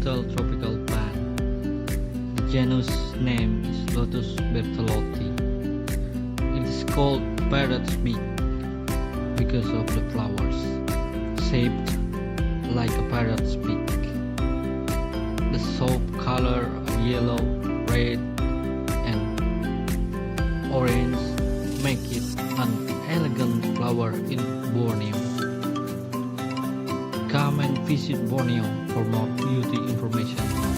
ornamental tropical plant. The genus name is Lotus bertoloti. It is called parrot's beak because of the flowers, shaped like a parrot's beak. The soap color are yellow, red, and orange make it an elegant flower in Borneo. Come and visit Borneo for more beauty information.